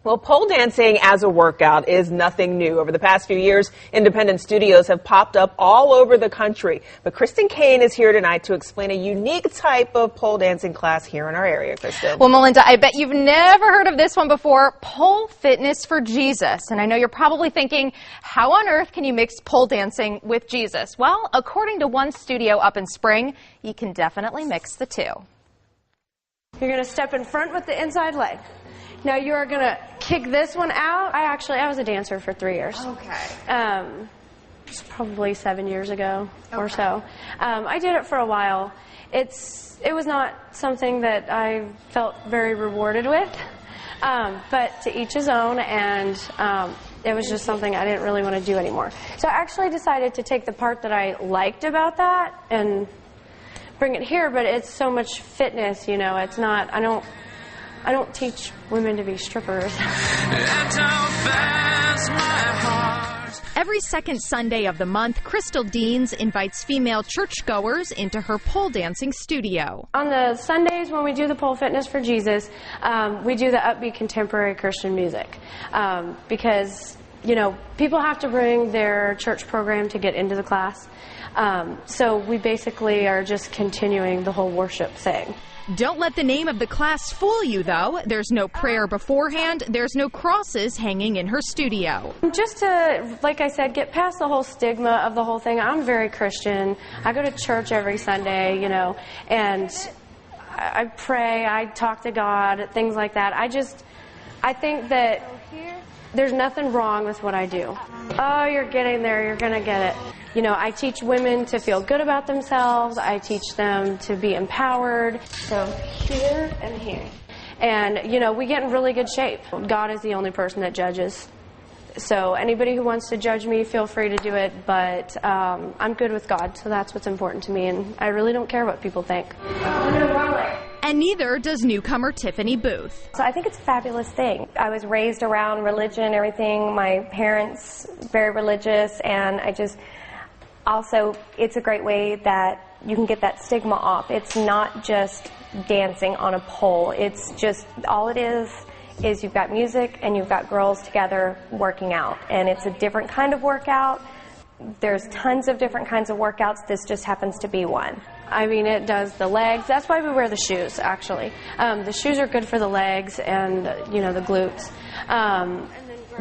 Well, pole dancing as a workout is nothing new. Over the past few years, independent studios have popped up all over the country. But Kristen Kane is here tonight to explain a unique type of pole dancing class here in our area. Kristen. Well, Melinda, I bet you've never heard of this one before, Pole Fitness for Jesus. And I know you're probably thinking, how on earth can you mix pole dancing with Jesus? Well, according to one studio up in Spring, you can definitely mix the two. You're going to step in front with the inside leg. Now you are going to kick this one out. I was a dancer for 3 years. Okay. It's probably 7 years ago or so. I did it for a while. It was not something that I felt very rewarded with, but to each his own, and it was just something I didn't really want to do anymore. So I actually decided to take the part that I liked about that and bring it here, but it's so much fitness, you know. It's not, I don't teach women to be strippers. Every second Sunday of the month, Crystal Deans invites female churchgoers into her pole dancing studio. On the Sundays when we do the Pole Fitness for Jesus, we do the upbeat contemporary Christian music because, you know, people have to bring their church program to get into the class. So we basically are just continuing the whole worship thing. Don't let the name of the class fool you, though. There's no prayer beforehand. There's no crosses hanging in her studio. Just to, like I said, get past the whole stigma of the whole thing. I'm very Christian. I go to church every Sunday, you know, and I pray, I talk to God, things like that. I think that there's nothing wrong with what I do. Oh, you're getting there. You're going to get it. You know, I teach women to feel good about themselves. I teach them to be empowered. So here and here. And, you know, we get in really good shape. God is the only person that judges. So anybody who wants to judge me, feel free to do it. But I'm good with God, so that's what's important to me. And I really don't care what people think. And neither does newcomer Tiffany Booth. So I think it's a fabulous thing. I was raised around religion and everything. My parents, very religious, and also, it's a great way that you can get that stigma off. It's not just dancing on a pole. It's just, all it is you've got music and you've got girls together working out. And it's a different kind of workout. There's tons of different kinds of workouts. This just happens to be one. I mean, it does the legs. That's why we wear the shoes, actually. The shoes are good for the legs and, you know, the glutes.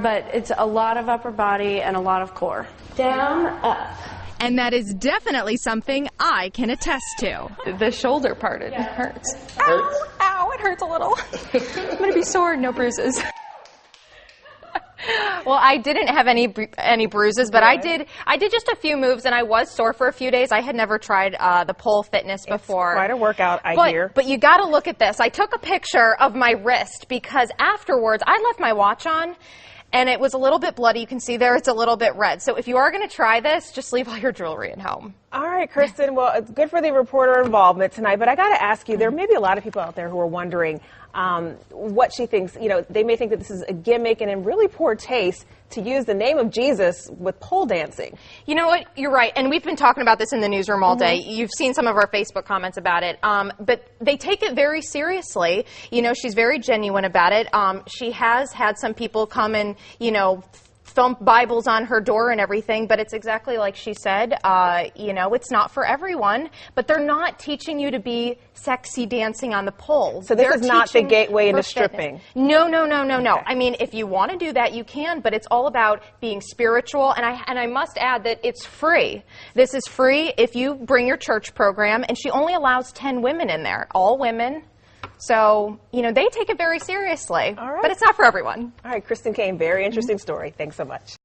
But it's a lot of upper body and a lot of core. Down, up. And that is definitely something I can attest to. The shoulder part, it hurts. Ow, ow, it hurts a little. I'm going to be sore, no bruises. Well, I didn't have any bruises, but I did just a few moves, and I was sore for a few days. I had never tried the pole fitness before. It's quite a workout, I hear. But you got to look at this. I took a picture of my wrist because afterwards I left my watch on, and it was a little bit bloody. You can see there it's a little bit red. So if you are going to try this, just leave all your jewelry at home. All right, Kristen. Well, it's good for the reporter involvement tonight, but I got to ask you, there may be a lot of people out there who are wondering what she thinks. You know, they may think that this is a gimmick and in really poor taste to use the name of Jesus with pole dancing. You know what? You're right. And we've been talking about this in the newsroom all day. You've seen some of our Facebook comments about it. But they take it very seriously. You know, she's very genuine about it. She has had some people come and, you know, thump Bibles on her door and everything, but it's exactly like she said, you know, it's not for everyone, but they're not teaching you to be sexy dancing on the pole. So this is not the gateway into stripping? No. I mean, if you want to do that, you can, but it's all about being spiritual, and I must add that it's free. This is free if you bring your church program, and she only allows 10 women in there, all women. So, you know, they take it very seriously, but it's not for everyone. All right, Kristen Kane, very interesting story. Thanks so much.